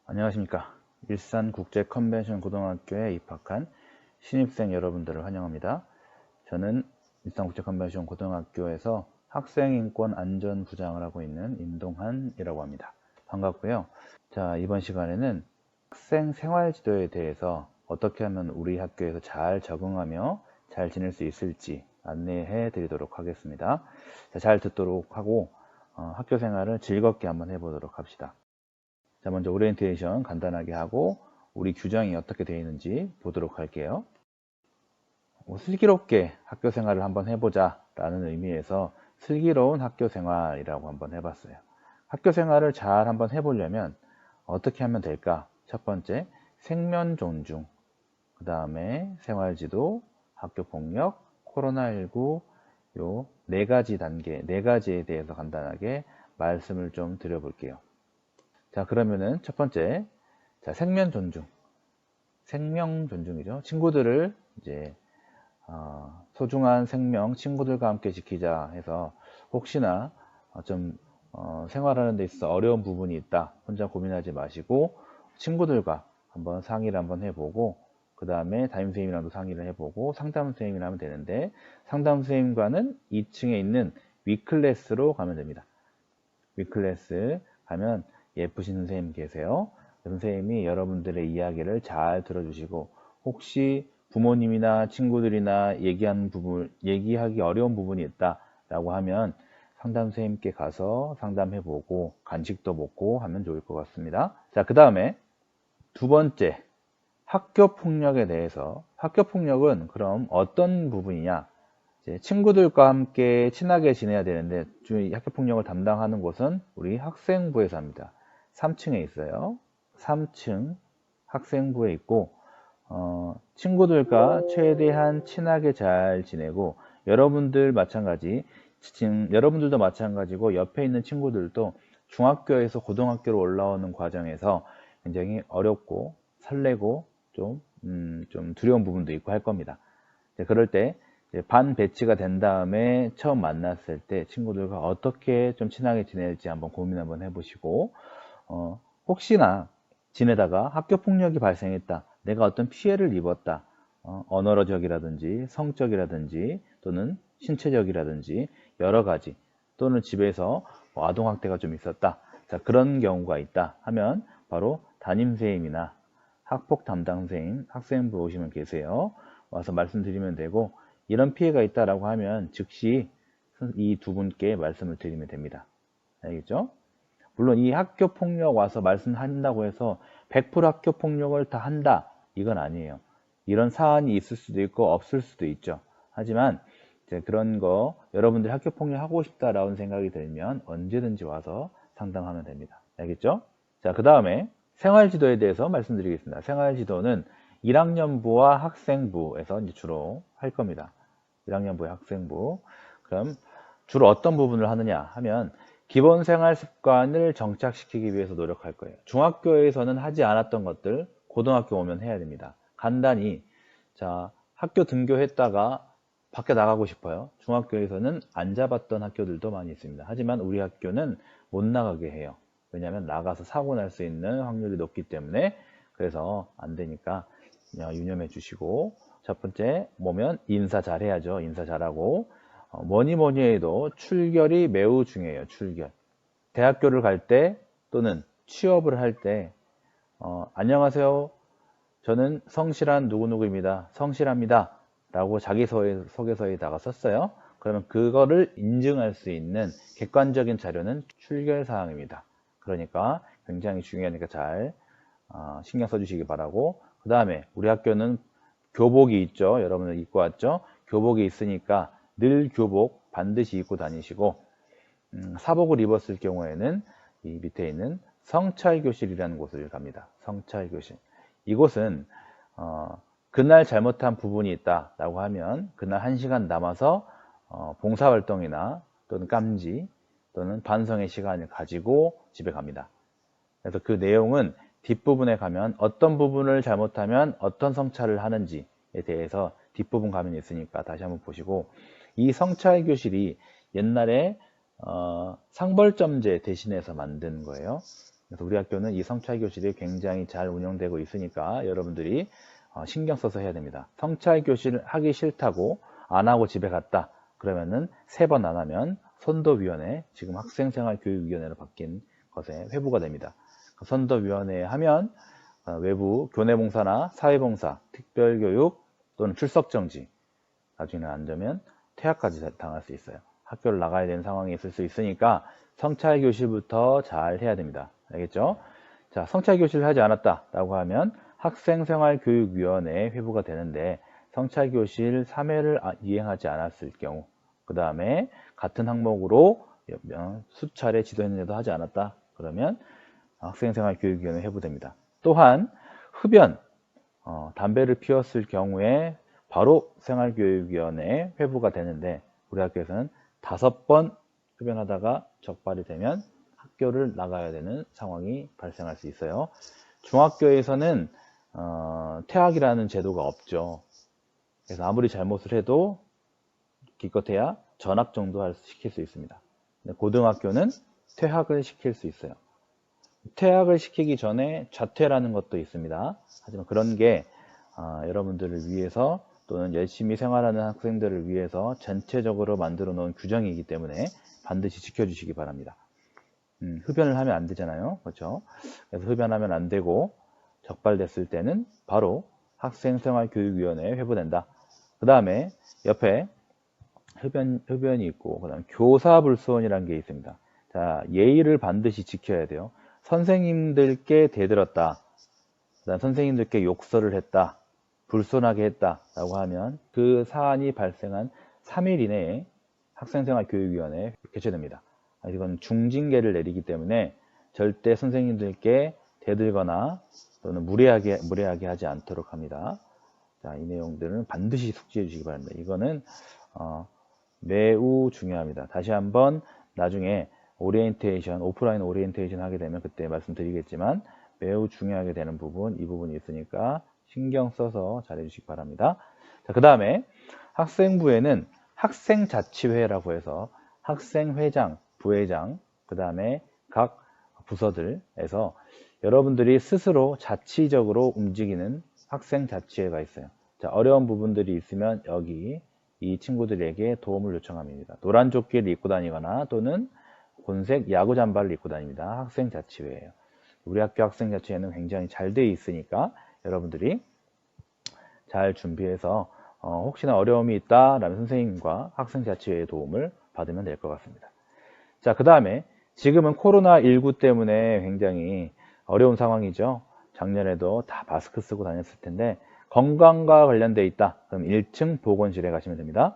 안녕하십니까. 일산국제컨벤션고등학교에 입학한 신입생 여러분들을 환영합니다. 저는 일산국제컨벤션고등학교에서 학생인권안전부장을 하고 있는 임동한이라고 합니다. 반갑고요. 자, 이번 시간에는 학생 생활지도에 대해서 어떻게 하면 우리 학교에서 잘 적응하며 잘 지낼 수 있을지 안내해 드리도록 하겠습니다. 자, 잘 듣도록 하고 학교 생활을 즐겁게 한번 해보도록 합시다. 자, 먼저 오리엔테이션 간단하게 하고 우리 규정이 어떻게 되어 있는지 보도록 할게요. 슬기롭게 학교 생활을 한번 해보자 라는 의미에서 슬기로운 학교 생활이라고 한번 해봤어요. 학교 생활을 잘 한번 해보려면 어떻게 하면 될까? 첫 번째, 생면 존중, 그 다음에 생활지도, 학교폭력, 코로나19 요 네 가지 단계, 네 가지에 대해서 간단하게 말씀을 좀 드려볼게요. 자, 그러면은 첫 번째, 자, 생명 존중. 생명 존중이죠. 친구들을 이제 소중한 생명, 친구들과 함께 지키자 해서 혹시나 좀 생활하는 데 있어서 어려운 부분이 있다. 혼자 고민하지 마시고 친구들과 한번 상의를 한번 해보고 그 다음에 담임선생님이랑도 상의를 해보고 상담 선생님이랑 하면 되는데 상담 선생님과는 2층에 있는 위클래스로 가면 됩니다. 위클래스 가면 예쁘신 선생님 계세요. 선생님이 여러분들의 이야기를 잘 들어주시고 혹시 부모님이나 친구들이나 얘기하기 어려운 부분이 있다라고 하면 상담 선생님께 가서 상담해보고 간식도 먹고 하면 좋을 것 같습니다. 자, 그 다음에 두 번째, 학교 폭력에 대해서. 학교 폭력은 그럼 어떤 부분이냐? 친구들과 함께 친하게 지내야 되는데 학교 폭력을 담당하는 곳은 우리 학생부에서 합니다. 3층에 있어요. 3층 학생부에 있고 친구들과 최대한 친하게 잘 지내고 여러분들도 마찬가지고 옆에 있는 친구들도 중학교에서 고등학교로 올라오는 과정에서 굉장히 어렵고 설레고 좀 두려운 부분도 있고 할 겁니다. 그럴 때 반 배치가 된 다음에 처음 만났을 때 친구들과 어떻게 좀 친하게 지낼지 한번 고민 한번 해보시고 혹시나 지내다가 학교 폭력이 발생했다, 내가 어떤 피해를 입었다, 언어적이라든지 성적이라든지 또는 신체적이라든지 여러 가지, 또는 집에서 아동학대가 좀 있었다, 자, 그런 경우가 있다 하면 바로 담임선생님이나 학폭 담당 선생님, 학생부 오시면 계세요. 와서 말씀드리면 되고, 이런 피해가 있다라고 하면 즉시 이 두 분께 말씀을 드리면 됩니다. 알겠죠? 물론 이 학교 폭력 와서 말씀한다고 해서 100% 학교 폭력을 다 한다, 이건 아니에요. 이런 사안이 있을 수도 있고 없을 수도 있죠. 하지만 이제 그런 거 여러분들이 학교 폭력 하고 싶다라는 생각이 들면 언제든지 와서 상담하면 됩니다. 알겠죠? 자, 그 다음에 생활지도에 대해서 말씀드리겠습니다. 생활지도는 1학년부와 학생부에서 이제 주로 할 겁니다. 1학년부의 학생부. 그럼 주로 어떤 부분을 하느냐 하면 기본 생활 습관을 정착시키기 위해서 노력할 거예요. 중학교에서는 하지 않았던 것들 고등학교 오면 해야 됩니다. 간단히, 자, 학교 등교했다가 밖에 나가고 싶어요. 중학교에서는 안 잡았던 학교들도 많이 있습니다. 하지만 우리 학교는 못 나가게 해요. 왜냐하면 나가서 사고 날 수 있는 확률이 높기 때문에. 그래서 안 되니까 유념해 주시고, 첫 번째 뭐면 인사 잘해야죠. 인사 잘하고, 뭐니 해도 출결이 매우 중요해요. 출결. 대학교를 갈 때 또는 취업을 할 때 안녕하세요, 저는 성실한 누구누구입니다, 성실합니다 라고 자기소개서에다가 썼어요. 그러면 그거를 인증할 수 있는 객관적인 자료는 출결사항입니다. 그러니까 굉장히 중요하니까 잘 신경 써주시기 바라고, 그 다음에 우리 학교는 교복이 있죠. 여러분들 입고 왔죠. 교복이 있으니까 늘 교복 반드시 입고 다니시고, 사복을 입었을 경우에는 이 밑에 있는 성찰교실이라는 곳을 갑니다. 성찰교실. 이곳은 그날 잘못한 부분이 있다라고 하면 그날 1시간 남아서 봉사활동이나 또는 깜지 또는 반성의 시간을 가지고 집에 갑니다. 그래서 그 내용은 뒷부분에 가면 어떤 부분을 잘못하면 어떤 성찰을 하는지에 대해서 뒷부분 가면 있으니까 다시 한번 보시고, 이 성찰교실이 옛날에 상벌점제 대신해서 만든 거예요. 그래서 우리 학교는 이 성찰 교실이 굉장히 잘 운영되고 있으니까 여러분들이 신경 써서 해야 됩니다. 성찰 교실 하기 싫다고 안 하고 집에 갔다. 그러면은 3번 안 하면 선도위원회, 지금 학생생활교육위원회로 바뀐 것에 회부가 됩니다. 선도위원회에 하면 외부 교내봉사나 사회봉사, 특별교육 또는 출석정지, 나중에는 안 되면 퇴학까지 당할 수 있어요. 학교를 나가야 되는 상황이 있을 수 있으니까 성찰 교실부터 잘 해야 됩니다. 알겠죠? 자, 성찰 교실을 하지 않았다라고 하면 학생생활교육위원회에 회부가 되는데, 성찰 교실 3회를 이행하지 않았을 경우, 그 다음에 같은 항목으로 수차례 지도했는데도 하지 않았다 그러면 학생생활교육위원회 회부됩니다. 또한 흡연, 담배를 피웠을 경우에 바로 생활교육위원회에 회부가 되는데, 우리 학교에서는 5번 흡연하다가 적발이 되면 학교를 나가야 되는 상황이 발생할 수 있어요. 중학교에서는 퇴학이라는 제도가 없죠. 그래서 아무리 잘못을 해도 기껏해야 전학 정도 시킬 수 있습니다. 근데 고등학교는 퇴학을 시킬 수 있어요. 퇴학을 시키기 전에 자퇴라는 것도 있습니다. 하지만 그런 게 여러분들을 위해서 또는 열심히 생활하는 학생들을 위해서 전체적으로 만들어 놓은 규정이기 때문에 반드시 지켜주시기 바랍니다. 흡연을 하면 안 되잖아요. 그렇죠? 그래서 흡연하면 안 되고 적발됐을 때는 바로 학생생활교육위원회에 회부된다. 그 다음에 옆에 흡연이 있고, 그 다음에 교사불손이라는 게 있습니다. 자, 예의를 반드시 지켜야 돼요. 선생님들께 대들었다, 그다음 선생님들께 욕설을 했다, 불손하게 했다 라고 하면 그 사안이 발생한 3일 이내에 학생생활교육위원회에 개최됩니다. 이건 중징계를 내리기 때문에 절대 선생님들께 대들거나 또는 무례하게 하지 않도록 합니다. 자, 이 내용들은 반드시 숙지해 주시기 바랍니다. 이거는 매우 중요합니다. 다시 한번 나중에 오리엔테이션, 오프라인 오리엔테이션 하게 되면 그때 말씀드리겠지만 매우 중요하게 되는 부분, 이 부분이 있으니까 신경 써서 잘해 주시기 바랍니다. 자, 그 다음에 학생부에는 학생자치회라고 해서 학생회장, 부회장, 그 다음에 각 부서들에서 여러분들이 스스로 자치적으로 움직이는 학생자치회가 있어요. 자, 어려운 부분들이 있으면 여기 이 친구들에게 도움을 요청합니다. 노란 조끼를 입고 다니거나 또는 곤색 야구 잠바를 입고 다닙니다. 학생자치회예요. 우리 학교 학생자치회는 굉장히 잘 되어 있으니까 여러분들이 잘 준비해서 혹시나 어려움이 있다라면 선생님과 학생자치회의 도움을 받으면 될 것 같습니다. 자, 그 다음에 지금은 코로나19 때문에 굉장히 어려운 상황이죠. 작년에도 다 마스크 쓰고 다녔을 텐데 건강과 관련되어 있다. 그럼 1층 보건실에 가시면 됩니다.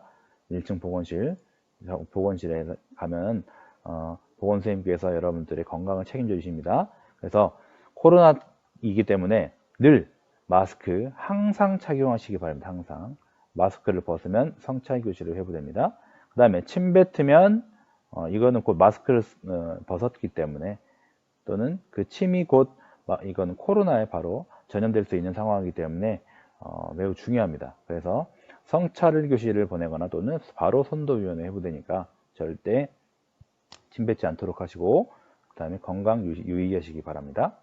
1층 보건실에 가면 보건선생님께서 여러분들의 건강을 책임져 주십니다. 그래서 코로나이기 때문에 늘 마스크 항상 착용하시기 바랍니다. 항상 마스크를 벗으면 성찰 교실을 회부됩니다. 그 다음에 침 뱉으면 이거는 곧 마스크를 벗었기 때문에 또는 그 침이 곧 이거는 코로나에 바로 전염될 수 있는 상황이기 때문에 매우 중요합니다. 그래서 성찰 교실을 보내거나 또는 바로 선도위원회 회부되니까 절대 침 뱉지 않도록 하시고 그 다음에 건강 유의하시기 바랍니다.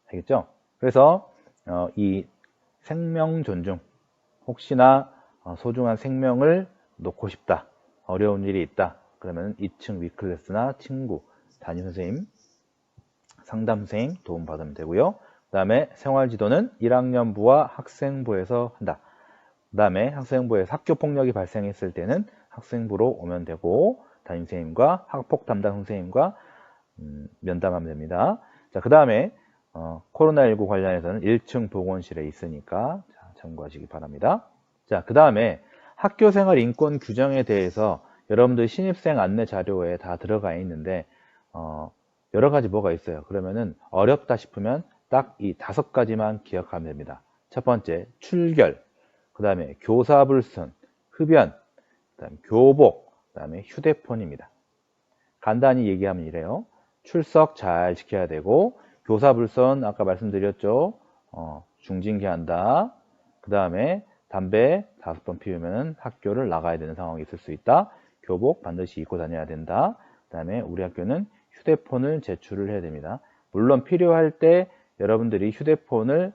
알겠죠? 그래서 이 생명 존중, 혹시나 소중한 생명을 놓고 싶다, 어려운 일이 있다 그러면 2층 위클래스나 친구, 담임선생님, 상담선생님 도움 받으면 되고요. 그 다음에 생활지도는 1학년부와 학생부에서 한다. 그 다음에 학생부에서 학교폭력이 발생했을 때는 학생부로 오면 되고 담임선생님과 학폭 담당 선생님과 면담하면 됩니다. 자, 그 다음에 코로나19 관련해서는 1층 보건실에 있으니까 참고하시기 바랍니다. 자, 그 다음에 학교생활 인권 규정에 대해서 여러분들 신입생 안내 자료에 다 들어가 있는데 여러 가지 뭐가 있어요. 그러면은 어렵다 싶으면 딱 이 5가지만 기억하면 됩니다. 첫 번째, 출결, 그 다음에 교사불선, 흡연, 그 다음에 교복, 그 다음에 휴대폰입니다. 간단히 얘기하면 이래요. 출석 잘 지켜야 되고, 교사불선 아까 말씀드렸죠. 중징계한다. 그 다음에 담배 5번 피우면 학교를 나가야 되는 상황이 있을 수 있다. 교복 반드시 입고 다녀야 된다. 그 다음에 우리 학교는 휴대폰을 제출을 해야 됩니다. 물론 필요할 때 여러분들이 휴대폰을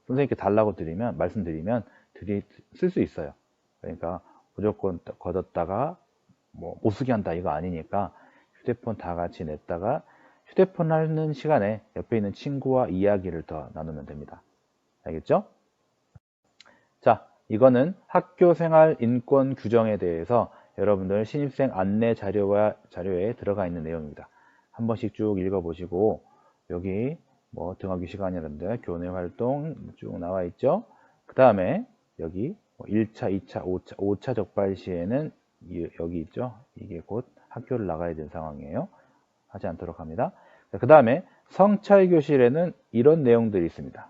선생님께 달라고 말씀드리면 쓸 수 있어요. 그러니까 무조건 걷었다가 뭐 못 쓰게 한다 이거 아니니까 휴대폰 다 같이 냈다가 휴대폰 하는 시간에 옆에 있는 친구와 이야기를 더 나누면 됩니다. 알겠죠? 자, 이거는 학교생활 인권 규정에 대해서 여러분들 신입생 안내 자료에 들어가 있는 내용입니다. 한 번씩 쭉 읽어보시고 여기 뭐 등하교 시간이라든지 교내 활동 쭉 나와 있죠. 그 다음에 여기 1차, 2차, 5차 적발 시에는 여기 있죠. 이게 곧 학교를 나가야 되는 상황이에요. 하지 않도록 합니다. 그 다음에 성찰교실에는 이런 내용들이 있습니다.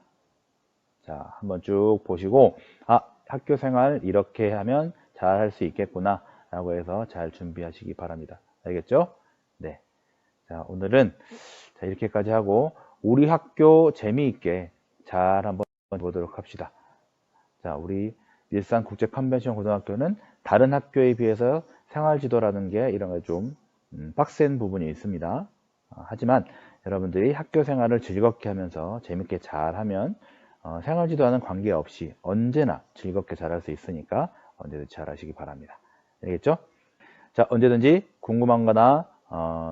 자, 한번 쭉 보시고 학교 생활 이렇게 하면 잘 할 수 있겠구나 라고 해서 잘 준비하시기 바랍니다. 알겠죠? 네. 자, 오늘은 이렇게까지 하고 우리 학교 재미있게 잘 한번 보도록 합시다. 자, 우리 일산 국제 컨벤션 고등학교는 다른 학교에 비해서 생활지도라는 게 이런 게 좀 빡센 부분이 있습니다. 하지만 여러분들이 학교 생활을 즐겁게 하면서 재밌게 잘 하면 생활지도와는 관계없이 언제나 즐겁게 잘할 수 있으니까 언제든지 잘 하시기 바랍니다. 알겠죠? 자, 언제든지 궁금한 거나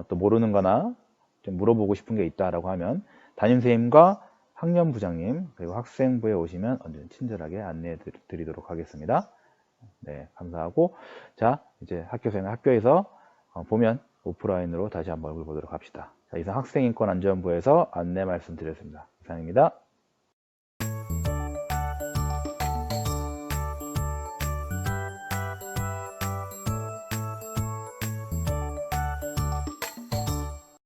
또 모르는 거나 좀 물어보고 싶은 게 있다라고 하면 담임선생님과 학년부장님 그리고 학생부에 오시면 언제든 친절하게 안내해 드리도록 하겠습니다. 네, 감사하고 자, 이제 학교에서 보면 오프라인으로 다시 한번 얼굴 보도록 합시다. 자, 이상 학생인권안전부에서 안내 말씀드렸습니다. 이상입니다.